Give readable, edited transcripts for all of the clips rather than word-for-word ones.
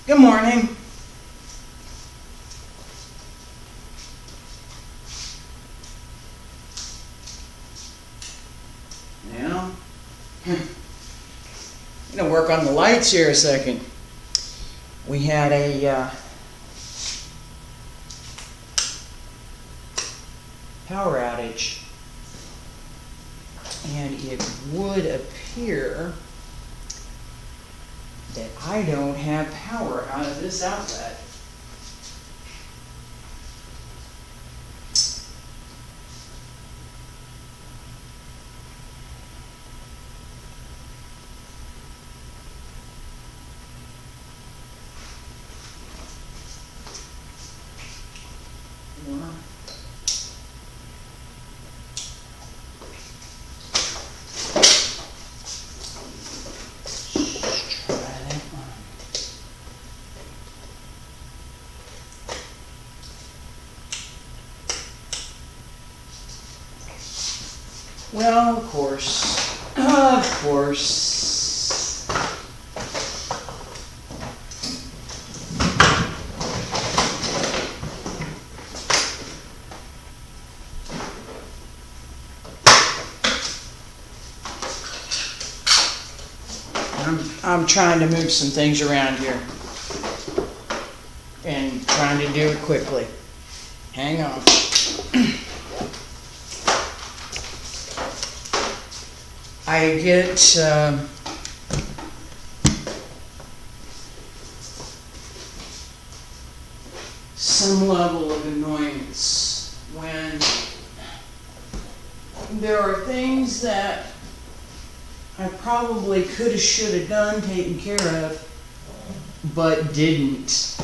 Good morning. Now, I'm going to work on the lights here a second. We had a power outage, and it would appear that I don't have power out of this outlet. Well, of course. I'm trying to move some things around here and trying to do it quickly. Hang on. I get some level of annoyance when there are things that I probably could have, should have done, taken care of, but didn't,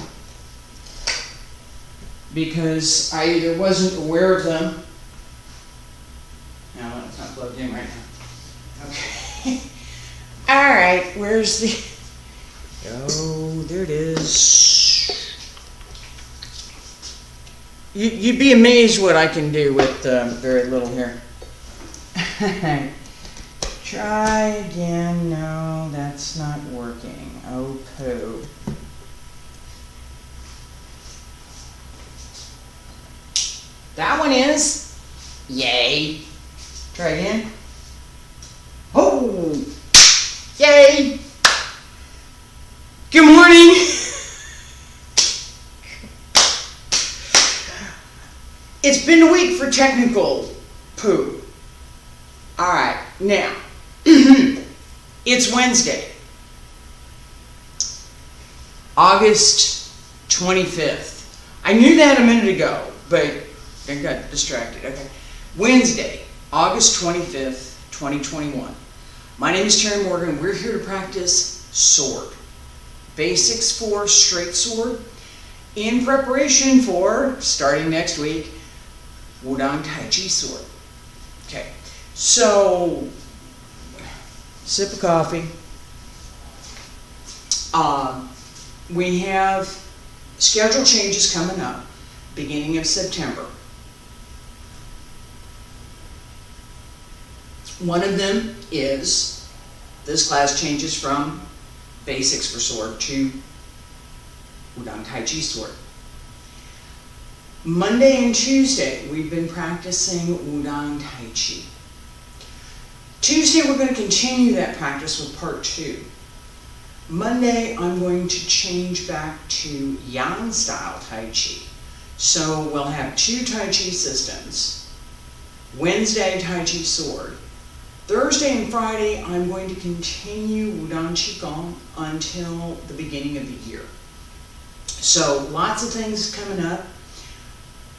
because I either wasn't aware of them. No, it's not plugged in right now. Okay. All right, where's the... Oh, there it is. You'd be amazed what I can do with very little here. Try again. No, that's not working. Oh, poo. That one is. Yay. Try again. Oh, yay. Good morning. It's been a week for technical poo. All right, now, it's Wednesday, August 25th. I knew that a minute ago, but I got distracted. Okay, Wednesday, August 25th, 2021. My name is Terry Morgan. We're here to practice sword. Basics for straight sword in preparation for, starting next week, Wudang Taiji sword. Okay, so, sip of coffee. We have schedule changes coming up, beginning of September. One of them is this class changes from basics for sword to Wudang Taiji sword. Monday and Tuesday, we've been practicing Wudang Taiji. Tuesday, we're going to continue that practice with part 2. Monday, I'm going to change back to Yang style Taiji. So we'll have 2 Taiji systems. Wednesday, Taiji sword. Thursday and Friday, I'm going to continue Wudang Qigong until the beginning of the year. So lots of things coming up.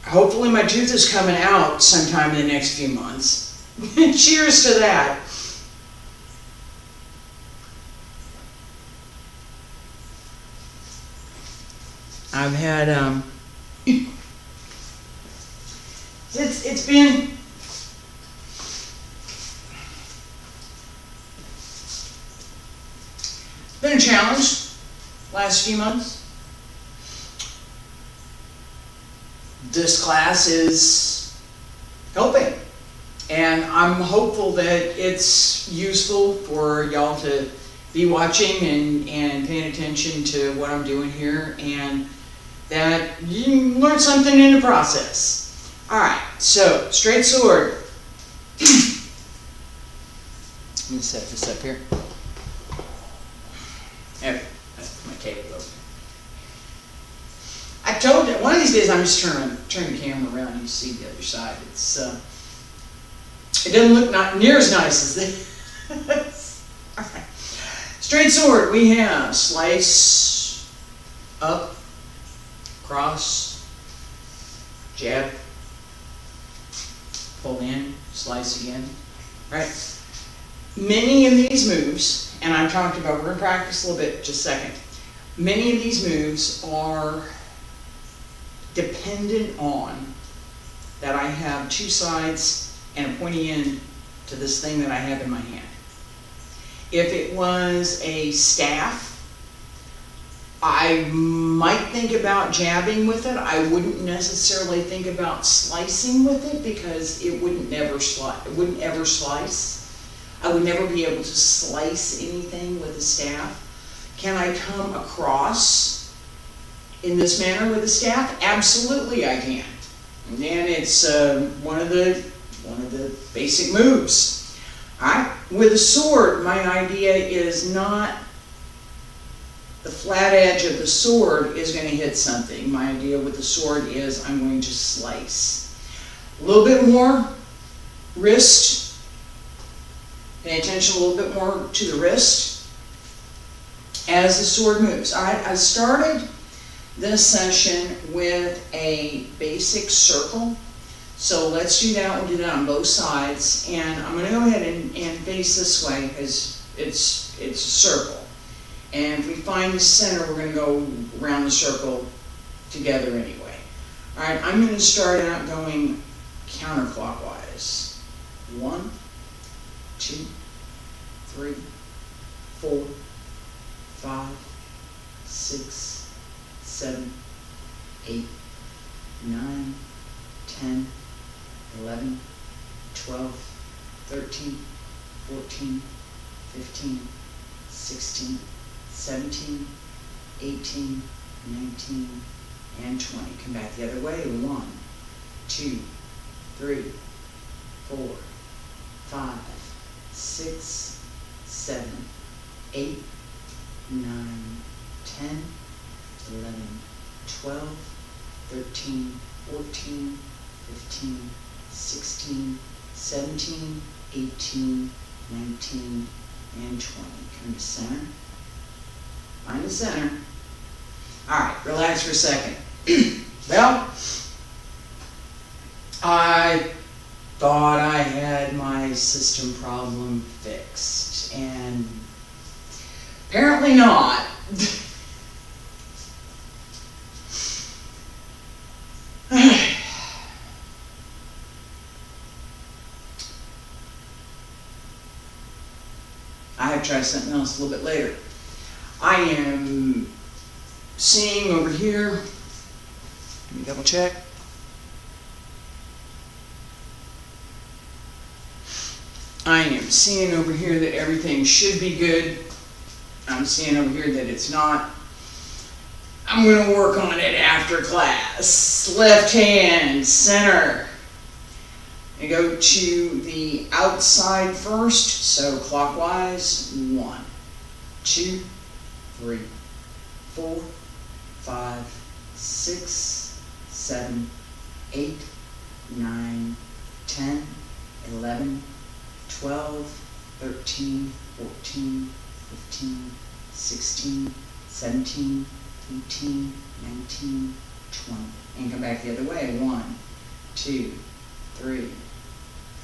Hopefully my tooth is coming out sometime in the next few months. Cheers to that. I've had, it's been a challenge last few months. This class is helping, and I'm hopeful that it's useful for y'all to be watching and paying attention to what I'm doing here, and that you learn something in the process. Alright, so straight sword. Let me set this up here. Okay, that's my table over. I told you, one of these days I'm just turn the camera around and you see the other side. It's it doesn't look not near as nice as this. Alright. Straight sword, we have slice, up, cross, jab, pull in, slice again. Right? Many of these moves, and I've talked about, we're going to practice a little bit, just a second. Many of these moves are dependent on that I have two sides and a pointy end to this thing that I have in my hand. If it was a staff, I might think about jabbing with it. I wouldn't necessarily think about slicing with it because it wouldn't ever slice. I would never be able to slice anything with a staff. Can I come across in this manner with a staff? Absolutely I can. And it's one of the basic moves. Alright, with a sword, my idea is not the flat edge of the sword is going to hit something. My idea with the sword is I'm going to slice. A little bit more wrist. Pay attention a little bit more to the wrist as the sword moves. Alright, I started this session with a basic circle. So let's do that. We'll do that on both sides. And I'm going to go ahead and face this way because it's a circle. And if we find the center, we're going to go around the circle together anyway. Alright, I'm going to start out going counterclockwise. 1, 2, 3, 4, 5, 6, 7, 8, 9, 10, 11, 12, 13, 14, 15, 16, 17, 18, 19, and 20. Come back the other way. 1, 2, 3, 4, 5, 6, 7, 8, 9, 10, 11, 12, 13, 14, 15, 16, 17, 18, 19, and 20. Come to center. Find the center. Alright, relax for a second. Well, I thought I had my system problem fixed, and apparently not. I have to try something else a little bit later. I am seeing over here, let me double check. I am seeing over here that everything should be good. I'm seeing over here that it's not. I'm going to work on it after class. Left hand, center. And go to the outside first, so clockwise. 1, 2, 3, 4, 5, 6, 7, 8, 9, 10, 11, 12, 13, 14, 15, 16, 17, 18, 19, 20. And come back the other way. 1, 2, 3,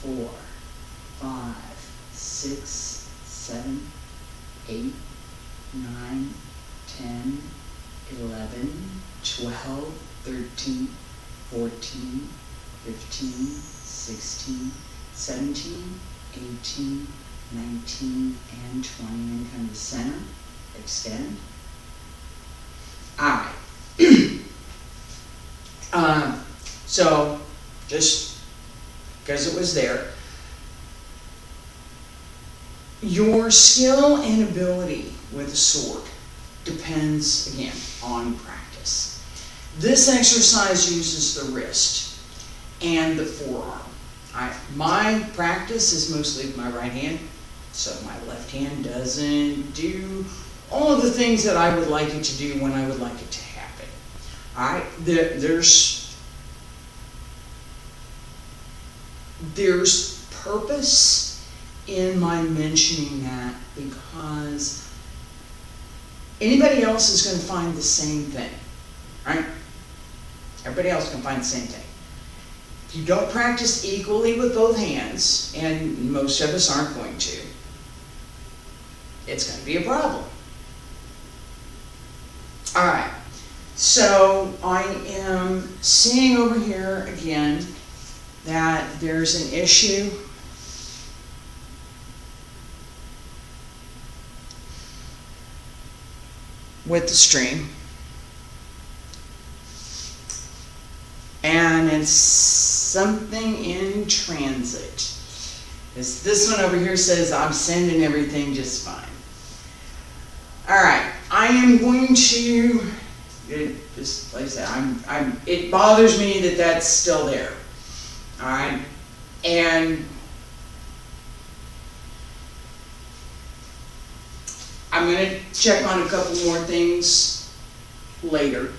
4, 5, 6, 7, 8, 9, 10, 11, 12, 13, 14, 15, 16, 17, 18, 19, and 20. And come to center. Extend. Alright. So, just because it was there. Your skill and ability with a sword depends, again, on practice. This exercise uses the wrist and the forearm. My practice is mostly with my right hand, so my left hand doesn't do all of the things that I would like it to do when I would like it to happen. Alright, there's purpose in my mentioning that, because anybody else is going to find the same thing, right? Everybody else can find the same thing. If you don't practice equally with both hands, and most of us aren't going to, it's going to be a problem. Alright, so I am seeing over here again that there's an issue with the stream, and it's something in transit. This one over here says I'm sending everything just fine. Alright, I am going to, just like I said, it bothers me that that's still there. Alright, and I'm going to check on a couple more things later,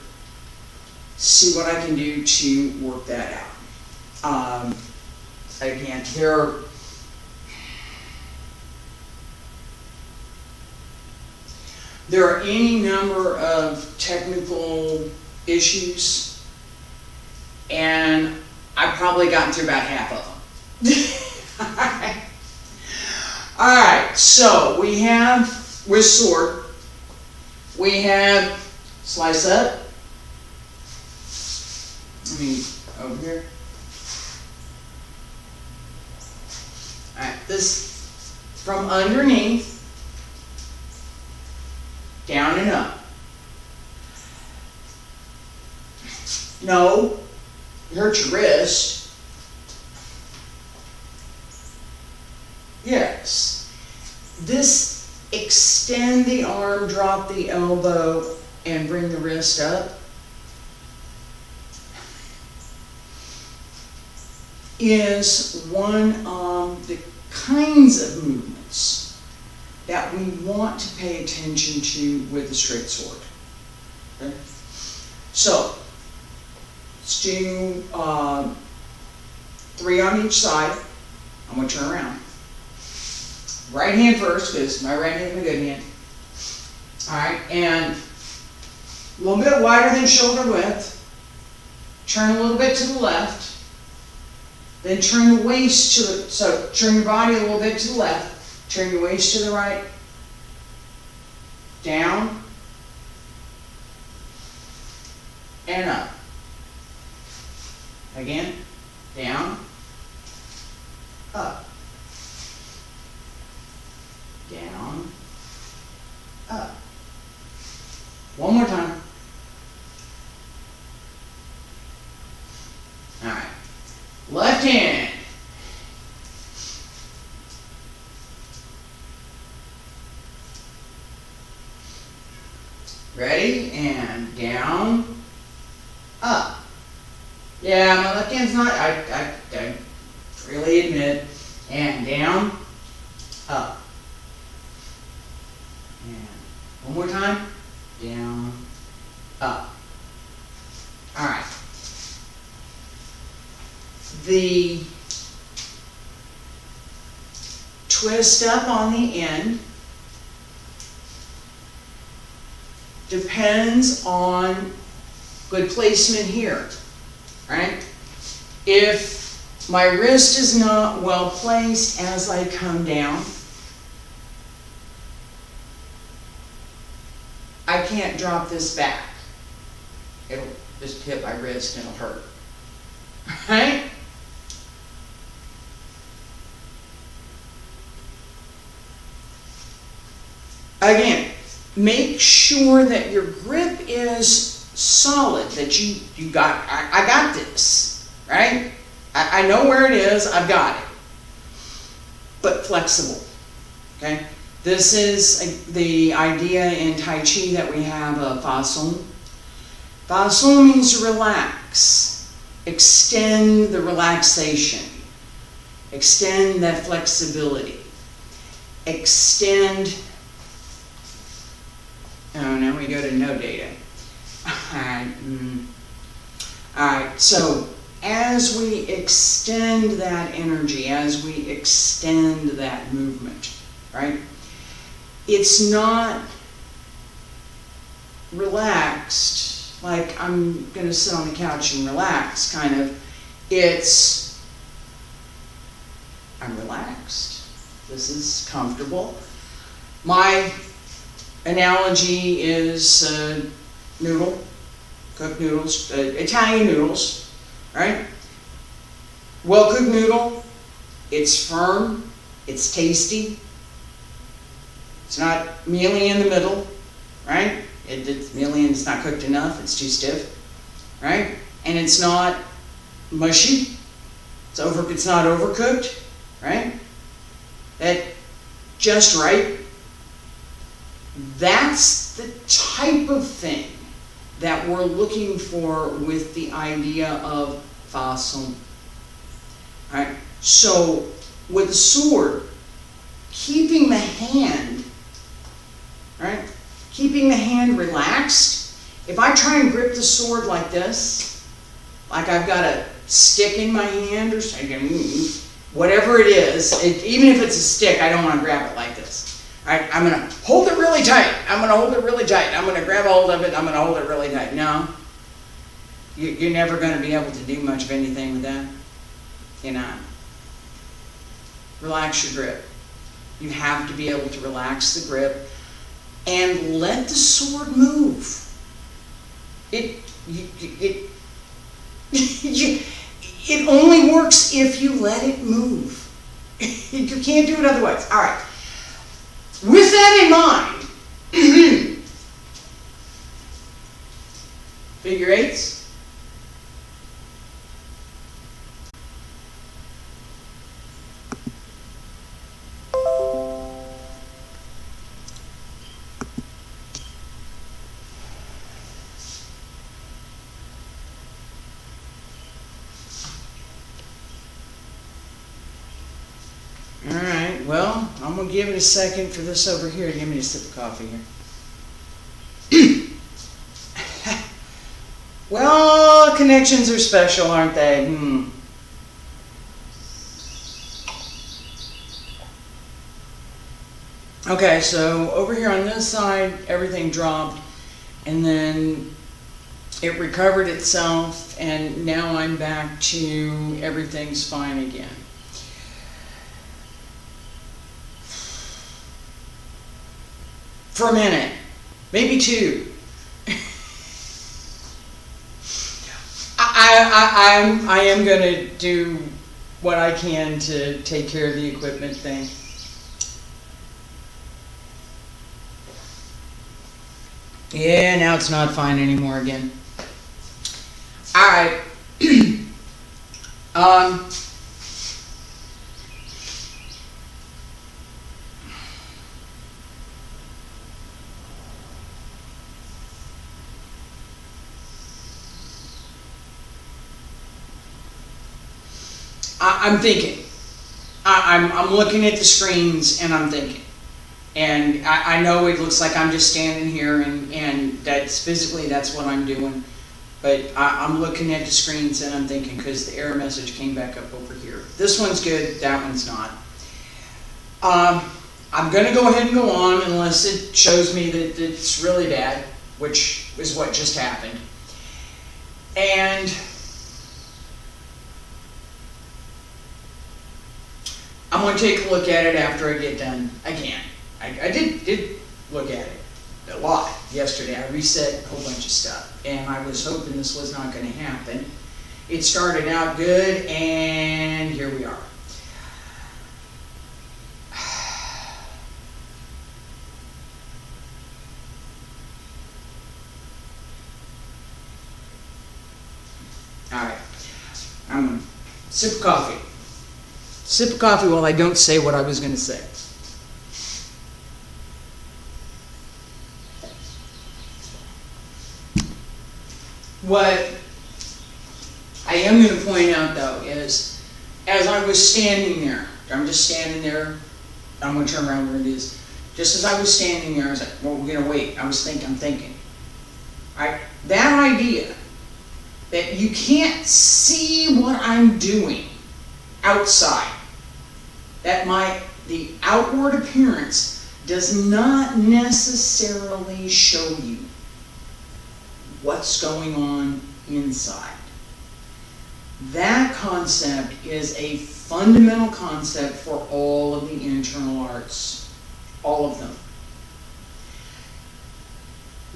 see what I can do to work that out. Again, there are any number of technical issues, and I've probably gotten through about half of them. Alright, so we have, with sword, we have slice up. Let me, over here. Alright, this from underneath, down and up. No, it hurts your wrist. Yes. This extend the arm, drop the elbow, and bring the wrist up is one of the kinds of movements that we want to pay attention to with the straight sword. Okay? So, let's do 3 on each side. I'm going to turn around. Right hand first, because my right hand is my good hand. Alright, and a little bit wider than shoulder width. Turn a little bit to the left. Then turn the waist to the, so turn your body a little bit to the left. Turn your waist to the right. Down. And up. Again. Down. Up. Down. Up. One more time. Alright. Left hand. Ready? And down. Up. Yeah, my left hand's not, I really admit. And down. Up. And one more time. Down. Up. Alright. The twist up on the end depends on good placement here, right? If my wrist is not well placed as I come down, I can't drop this back. It'll just hit my wrist and it'll hurt, right? Again, make sure that your grip is solid, that you got, I got this, right? I know where it is, I've got it. But flexible, Okay? This is the idea in Tai Chi that we have a Fa Song. Fa Song means relax, extend the relaxation, extend that flexibility, extend. Oh, now we go to no data. Alright, so as we extend that energy, as we extend that movement, right? It's not relaxed, like I'm going to sit on the couch and relax, kind of. It's, I'm relaxed. This is comfortable. My analogy is noodle, cooked noodles, Italian noodles, right? Well-cooked noodle, it's firm, it's tasty, it's not mealy in the middle, right? It's mealy and it's not cooked enough, it's too stiff, right? And it's not mushy, it's not overcooked, right? That just right. That's the type of thing that we're looking for with the idea of Fa Song. Alright, so with the sword, keeping the hand, right? Keeping the hand relaxed. If I try and grip the sword like this, like I've got a stick in my hand or something, whatever it is, even if it's a stick, I don't want to grab it like this. Alright, I'm going to hold it really tight. I'm going to hold it really tight. I'm going to grab a hold of it. I'm going to hold it really tight. No. You're never going to be able to do much of anything with that. You're not. Relax your grip. You have to be able to relax the grip and let the sword move. It only works if you let it move. You can't do it otherwise. All right. With that in mind, figure eights. Alright, well, I'm going to give it a second for this over here to give me a sip of coffee here. Well, connections are special, aren't they? Okay, so over here on this side, everything dropped, and then it recovered itself, and now I'm back to everything's fine again. For a minute, maybe two. I am going to do what I can to take care of the equipment thing. Yeah, now it's not fine anymore again. Alright. I'm thinking. I'm looking at the screens and I'm thinking. And I know it looks like I'm just standing here and that's physically that's what I'm doing. But I'm looking at the screens and I'm thinking because the error message came back up over here. This one's good, that one's not. I'm going to go ahead and go on unless it shows me that it's really bad, which is what just happened. And I'm going to take a look at it after I get done again. I did look at it a lot yesterday. I reset a whole bunch of stuff, and I was hoping this was not going to happen. It started out good, and here we are. All right, I'm going to sip of coffee. Sip of coffee while I don't say what I was going to say. What I am going to point out though is, as I was standing there, I'm just standing there, I'm going to turn around where it is. Just as I was standing there, I was like, well, we're going to wait. I'm thinking. Right? That idea that you can't see what I'm doing outside, that the outward appearance does not necessarily show you what's going on inside. That concept is a fundamental concept for all of the internal arts, all of them.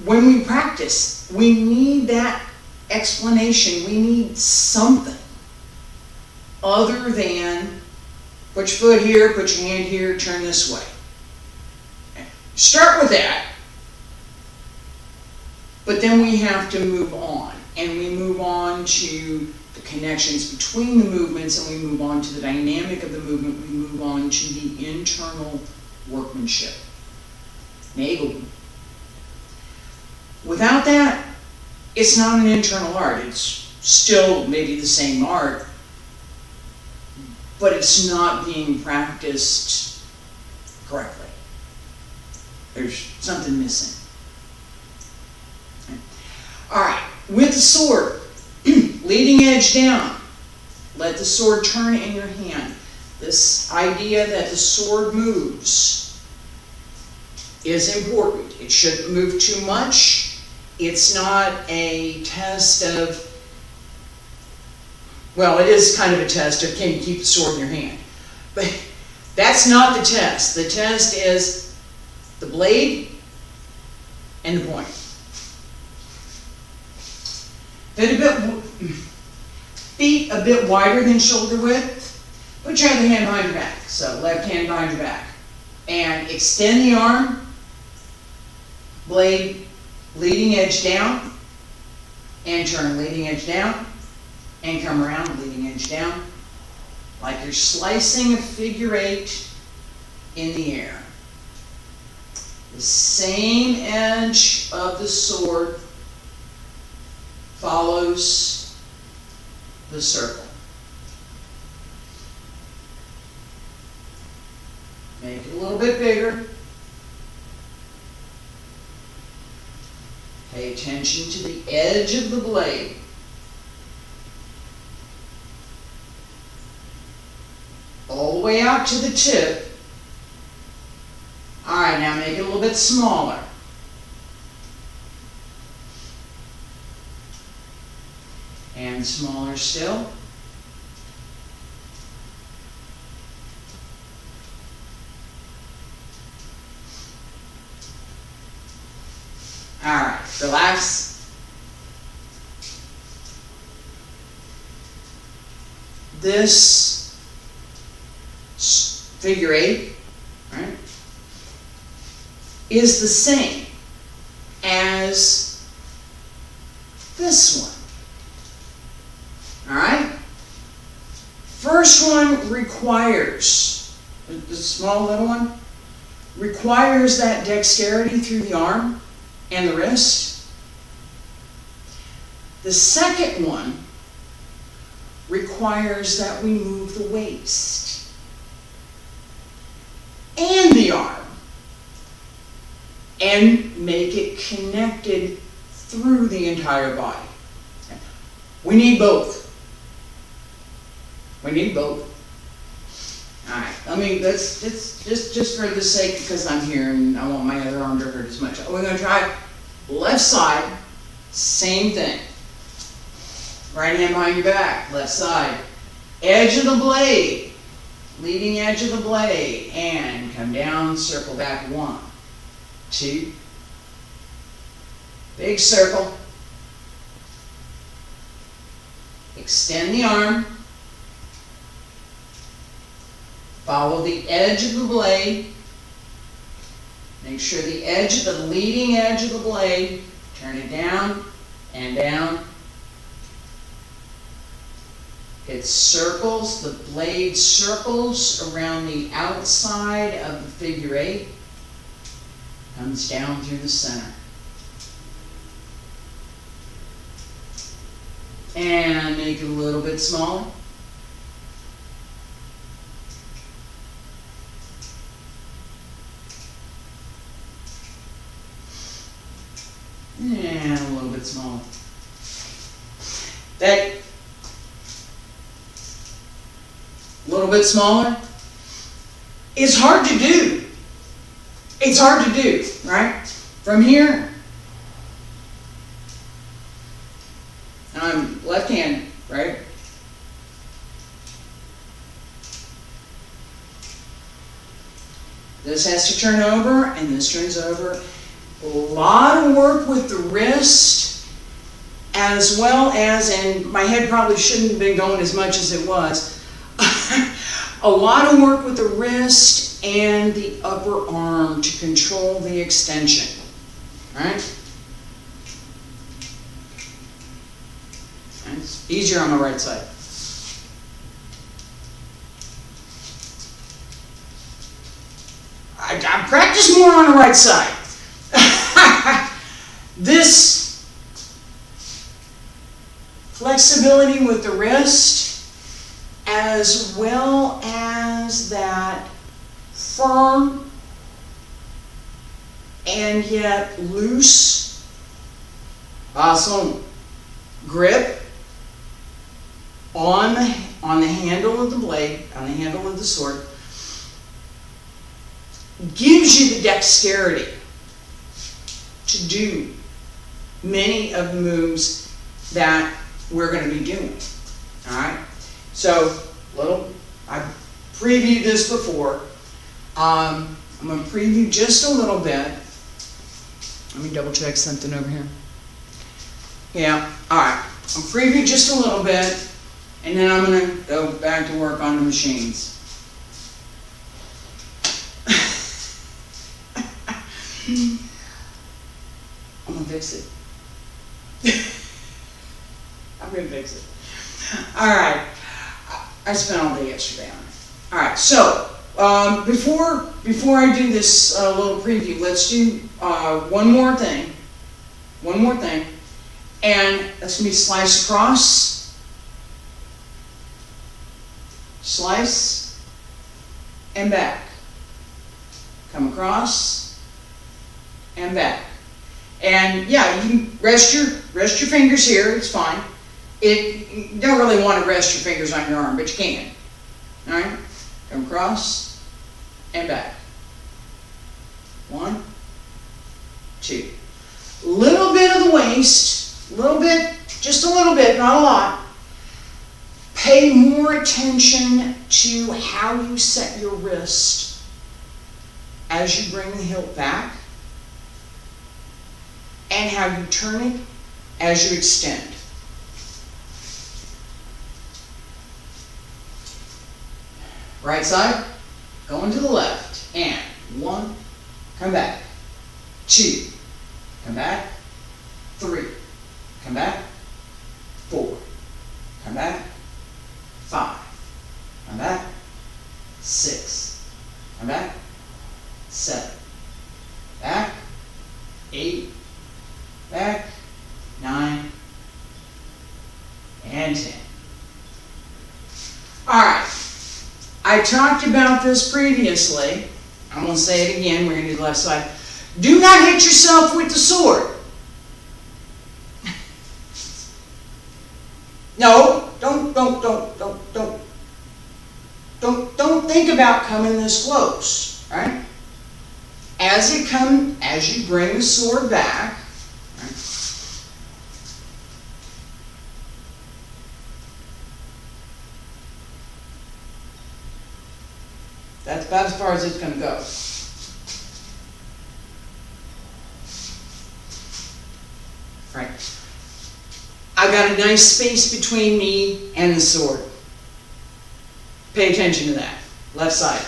When we practice, we need that explanation. We need something other than put your foot here, put your hand here, turn this way. Start with that, but then we have to move on, and we move on to the connections between the movements, and we move on to the dynamic of the movement. We move on to the internal workmanship. Nagel. Without that, it's not an internal art. It's still maybe the same art, but it's not being practiced correctly. There's something missing. All right, with the sword, leading edge down, let the sword turn in your hand. This idea that the sword moves is important. It shouldn't move too much. It's not a test of, well, it is kind of a test of can you keep the sword in your hand. But that's not the test. The test is the blade and the point. Feet a bit wider than shoulder width. Put your other hand behind your back. So left hand behind your back. And extend the arm. Blade leading edge down. And turn leading edge down. And come around leading edge down. Like you're slicing a figure 8 in the air. The same edge of the sword follows the circle. Make it a little bit bigger. Pay attention to the edge of the blade. All the way out to the tip. All right, now make it a little bit smaller. And smaller still. All right, relax. This figure 8, right, is the same as this one. All right? First one requires, the small little one, requires that dexterity through the arm and the wrist. The second one requires that we move the waist and the arm and make it connected through the entire body. We need both. We need both. All right, I mean, let's just for the sake, because I'm here and I want my other arm to hurt as much. We're going to try left side, same thing. Right hand behind your back, left side. Edge of the blade, leading edge of the blade, and come down, circle back, 1, 2. Big circle. Extend the arm. Follow the edge of the blade. Make sure the edge of the leading edge of the blade, turn it down and down. It circles, the blade circles around the outside of the figure 8, comes down through the center. And make it a little bit smaller. And a little bit smaller. That little bit smaller is hard to do. It's hard to do, right? From here, I'm left hand, right? This has to turn over, and this turns over. A lot of work with the wrist, as well as, and my head probably shouldn't have been going as much as it was, a lot of work with the wrist and the upper arm to control the extension, right? It's easier on the right side. I practice more on the right side. This flexibility with the wrist, as well as that firm and yet loose awesome grip on the handle of the blade, on the handle of the sword, gives you the dexterity to do many of the moves that we're going to be doing. All right. So, I previewed this before. I'm going to preview just a little bit. Let me double check something over here. Yeah. All right. I'll preview just a little bit, and then I'm going to go back to work on the machines. I'm going to fix it. I'm going to fix it. All right. I spent all day yesterday on it. All right. So, before I do this little preview, let's do one more thing. One more thing. And that's going to be slice across, slice, and back. Come across, and back. And yeah, you can rest your fingers here, it's fine. You don't really want to rest your fingers on your arm, but you can. Alright? Come across, and back. 1, 2. Little bit of the waist, little bit, just a little bit, not a lot. Pay more attention to how you set your wrist as you bring the hilt back, and how you turn it as you extend. Right side, going to the left, and 1, come back, 2, come back, 3, come back, 4, come back, 5, come back, 6, come back, 7, back, 8, back, 9, and 10. Alright, I talked about this previously. I'm going to say it again. We're going to do the left side. Do not hit yourself with the sword. No, don't think about coming this close, right? As you bring the sword back, right? That's about as far as it's going to go. Right. I've got a nice space between me and the sword. Pay attention to that. Left side.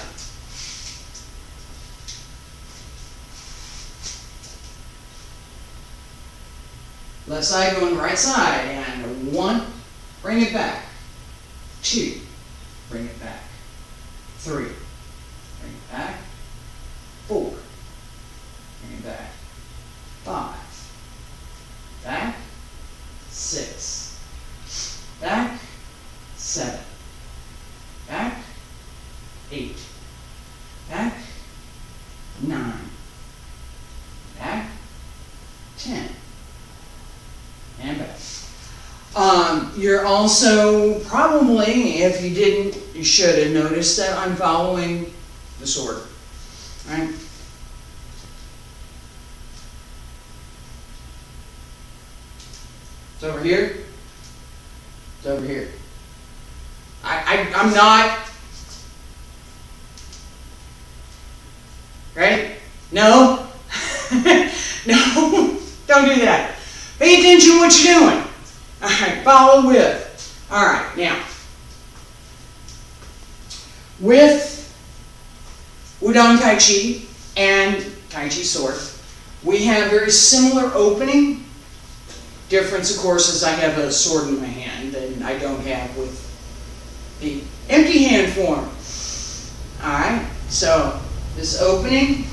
Left side going right side. And 1, bring it back. 2, bring it back. 3, bring it back. 4, bring it back. 5, back. 6, and back. You're also probably, if you didn't, you should have noticed that I'm following the sword, right? It's over here. It's over here. I'm not, right? No. No, don't do that. Pay attention to what you're doing. All right, follow with. All right, now, with Wudang Taiji and Taiji sword, we have very similar opening. Difference, of course, is I have a sword in my hand and I don't have with the empty hand form. All right, so this opening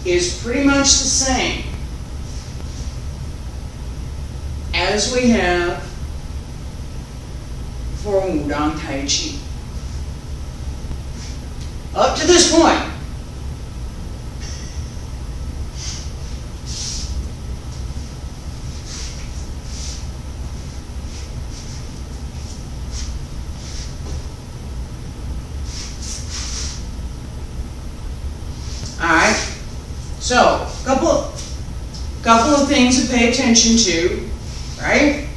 is pretty much the same as we have for Wudang Taiji. Up to this point. Alright, so couple of things to pay attention to, right?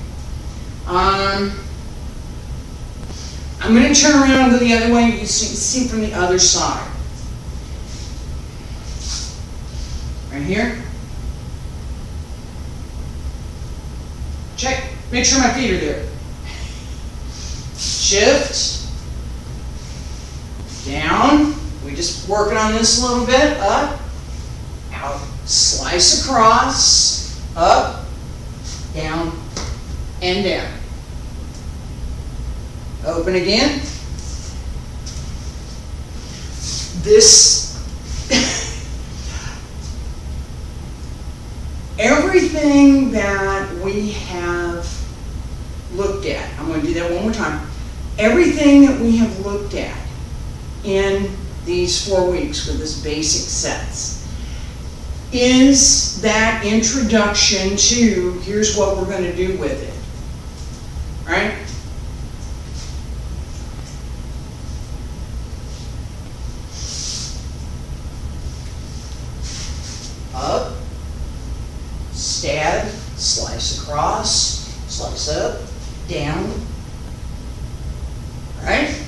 I'm going to turn around and go the other way. You can see from the other side. Right here. Check. Make sure my feet are there. Shift. Down. We just working on this a little bit. Up. Out. Slice across. Up. Down. And down. Open again. This, everything that we have looked at, I'm going to do that one more time. Everything that we have looked at in these 4 weeks with this basic sets is that introduction to here's what we're going to do with it. Right? Up, stab, slice across, slice up, down, right?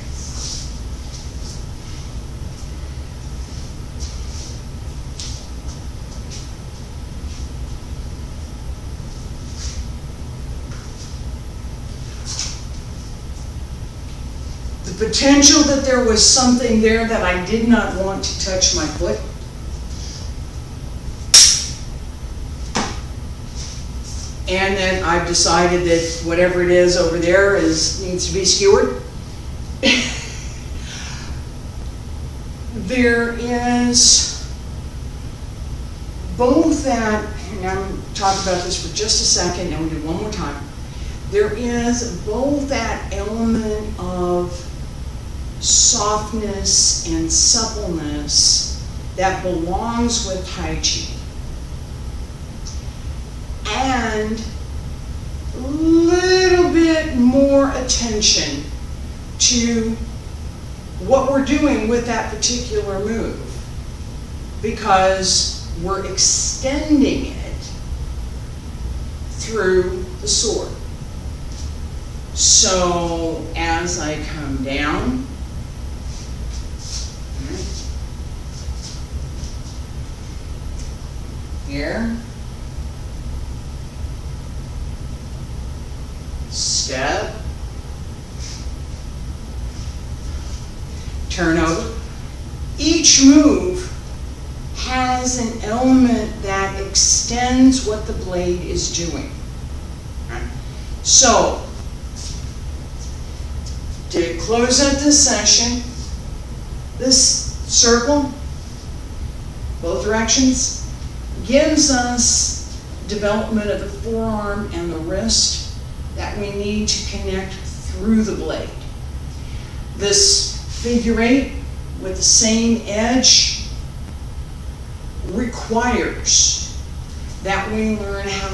The potential that there was something there that I did not want to touch my foot. And then I've decided that whatever it is over there needs to be skewered. There is both that, and I'm going to talk about this for just a second, and we'll do it one more time. There is both that element of softness and suppleness that belongs with Taiji, and a little bit more attention to what we're doing with that particular move, because we're extending it through the sword. So as I come down, here, step, turn over. Each move has an element that extends what the blade is doing. Right? So, to close out this session, this circle, both directions, gives us development of the forearm and the wrist that we need to connect through the blade. This figure 8 with the same edge requires that we learn how